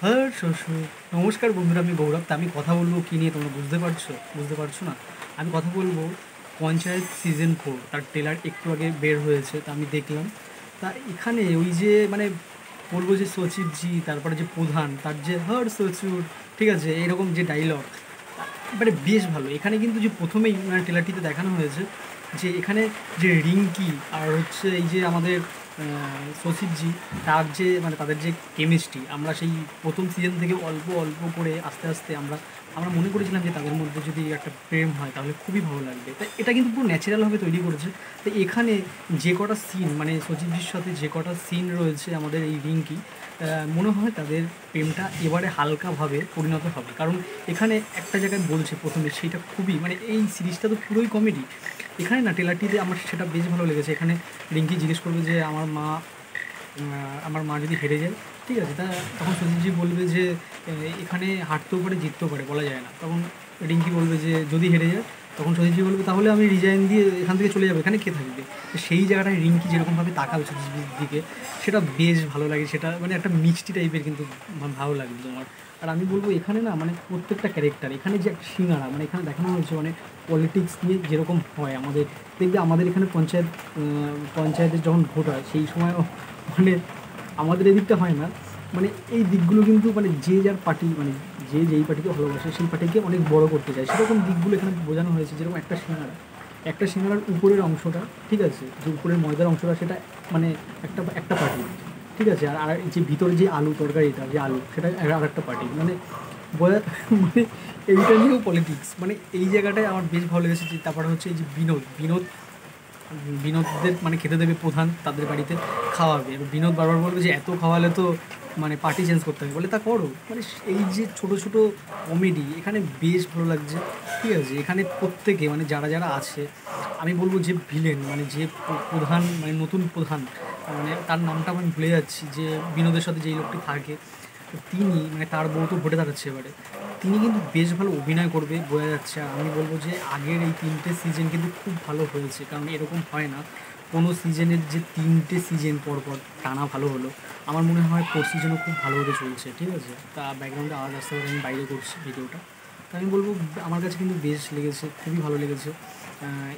হ্যাঁ শ্বশুর। নমস্কার বন্ধুরা, আমি গৌরব। তা আমি কথা বলবো কী নিয়ে তোমরা বুঝতে পারছো না? আমি কথা বলবো পঞ্চায়েত সিজন 4, তার ট্রেলার একটু আগে বের হয়েছে, তা আমি দেখলাম। তা এখানে ওই যে মানে বলবো যে সচিবজি, তারপরে যে প্রধান, তার যে হর শ্বশুর, ঠিক আছে, এরকম যে ডায়লগ, মানে বেশ ভালো। এখানে কিন্তু যে প্রথমেই মানে ট্রেলারটিতে দেখানো হয়েছে যে এখানে যে রিঙ্কি আর হচ্ছে এই যে আমাদের সচিবজি, তার যে মানে তাদের যে কেমিস্ট্রি, আমরা সেই প্রথম সিজন থেকে অল্প অল্প করে আস্তে আস্তে আমরা আমরা মনে করেছিলাম যে তাদের মধ্যে যদি একটা প্রেম হয় তাহলে খুবই ভালো লাগবে। তাই এটা কিন্তু পুরো ন্যাচারালভাবে তৈরি করেছে। তো এখানে যে কটা সিন মানে সচিবজির সাথে যে কটা সিন রয়েছে আমাদের এই রিঙ্কি, মনে হয় তাদের প্রেমটা এবারে হালকাভাবে পরিণত হবে। কারণ এখানে একটা জায়গায় বলছে প্রথমে, সেইটা খুবই মানে এই সিরিজটা তো পুরোই কমেডি। এখানে না টেলারটিতে আমার সেটা বেশ ভালো লেগেছে। এখানে রিঙ্কি জিজ্ঞেস করবে যে আমার মা যদি হেরে যায়, ঠিক আছে, তখন সঞ্জীবজি বলবে যে এখানে হারতেও পারে জিততেও পারে, বলা যায় না। তখন রিঙ্কি বলবে যে যদি হেরে যায়, তখন সঞ্জীবজি বলবে তাহলে আমি রিজাইন দিয়ে এখান থেকে চলে যাবো, এখানে কে থাকবে। তো সেই জায়গাটায় রিঙ্কি যেরকমভাবে তাকাবে সঞ্জীবজির দিকে, সেটা বেশ ভালো লাগে। সেটা মানে একটা মিষ্টি টাইপের কিন্তু ভালো লাগবে তোমার। আর আমি বলবো এখানে না মানে প্রত্যেকটা ক্যারেক্টার, এখানে যে একটা সিঙ্গারা মানে এখানে দেখানো হয়েছে মানে পলিটিক্স নিয়ে যেরকম হয় আমাদের, দেখবে আমাদের এখানে পঞ্চায়েতের যখন ভোট হয় সেই সময় মানে আমাদের এদিকটা হয় না, মানে এই দিকগুলো কিন্তু মানে যে যার পার্টি মানে যে যেই পার্টিকে ভালোবাসে সেই পার্টিকে অনেক বড় করতে চায়, সেরকম দিকগুলো এখানে বোঝানো হয়েছে। যেরকম একটা সিঙ্গারার উপরের অংশটা, ঠিক আছে, যে উপরের ময়দার অংশটা, সেটা মানে একটা একটা পার্টি, ঠিক আছে, আর আর যে ভিতরে যে আলু তরকারিটা, যে আলু, সেটা আর একটা পার্টি, মানে বোঝা মানে এইটা নিয়েও পলিটিক্স, মানে এই জায়গাটায় আমার বেশ ভালো লেগেছে। যে তারপরে হচ্ছে এই যে বিনোদদের মানে খেতে দেবে প্রধান, তাদের বাড়িতে খাওয়াবে, এবার বিনোদ বারবার বলবে যে এত খাওয়ালে তো মানে পার্টি চেঞ্জ করতে হবে, বলে তা করো। মানে এই যে ছোটো ছোটো কমেডি এখানে বেশ ভালো লাগছে, ঠিক আছে। এখানে প্রত্যেকে মানে যারা যারা আছে, আমি বলবো যে ভিলেন মানে যে প্রধান মানে নতুন প্রধান, মানে তার নামটা আমি ভুলে যাচ্ছি, যে বিনোদের সাথে যেই লোকটি থাকে, তো তিনি মানে তার বউ তো ভোটে দাঁড়াচ্ছে এবারে, তিনি কিন্তু বেশ ভালো অভিনয় করবে বোঝা যাচ্ছে। আর আমি বলবো যে আগের এই 3টে সিজন কিন্তু খুব ভালো হয়েছে, কারণ এরকম হয় না কোনো সিজনের যে 3টে সিজন পর পর টানা ভালো হলো। আমার মনে হয় 4th সিজনও খুব ভালো হতে চলছে, ঠিক আছে। তা ব্যাকগ্রাউন্ডে আওয়াজ আসতে পারে, আমি বাইরে করছি ভিডিওটা। তা আমি বলবো আমার কাছে কিন্তু বেশ লেগেছে, খুবই ভালো লেগেছে।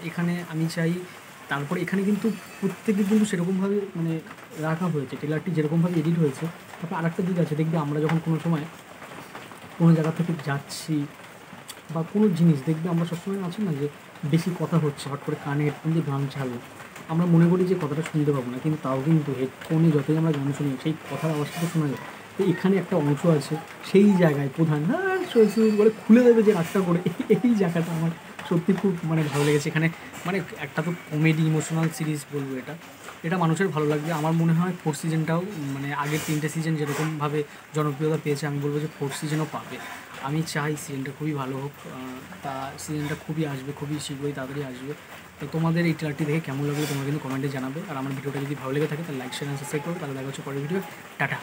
এখানে আমি চাই, তারপরে এখানে কিন্তু প্রত্যেকে কিন্তু সেরকমভাবে মানে রাখা হয়েছে, ট্রেলারটি যেরকমভাবে এডিট হয়েছে। তারপর আরেকটা দিক আছে, দেখবে আমরা যখন কোনো সময় কোনো জায়গা থেকে যাচ্ছি বা কোনো জিনিস দেখবে, আমরা সবসময় আছে না যে বেশি কথা হচ্ছে, হট করে কানে হেডফোন দিয়ে গান চালু, আমরা মনে করি যে কথাটা শুনতে পাবো না, কিন্তু তাও কিন্তু হেডফোনে যতই আমরা গান শুনি সেই কথার আওয়াজটা তো শোনা যায়। তো এখানে একটা অংশ আছে, সেই জায়গায় প্রধান হ্যাঁ শ্বশুর বলে খুলে দেবে যে রাগটা করে, এই জায়গাটা আমার সত্যি খুব মানে ভালো লেগেছে। এখানে মানে একটা তো কমেডি ইমোশনাল সিরিজ বলবো, এটা এটা মানুষের ভালো লাগবে। আমার মনে হয় 4th সিজনটাও মানে আগের 3টে সিজন যেরকমভাবে জনপ্রিয়তা পেয়েছে, আমি বলবো যে 4th সিজনও পাবে। আমি চাই সিজনটা খুবই ভালো হোক। তা সিজনটা খুবই আসবে, খুবই শীঘ্রই তাড়াতাড়ি আসবে। তো তোমাদের এই ট্রেলারটি দেখে কেমন লাগবে তোমরা কিন্তু কমেন্টে জানাবে। আর আমার ভিডিওটা যদি ভালো লেগে থাকে তাহলে লাইক শেয়ার সাবস্ক্রাইব করো। তাহলে দেখা হচ্ছে পরের ভিডিও। টাটা।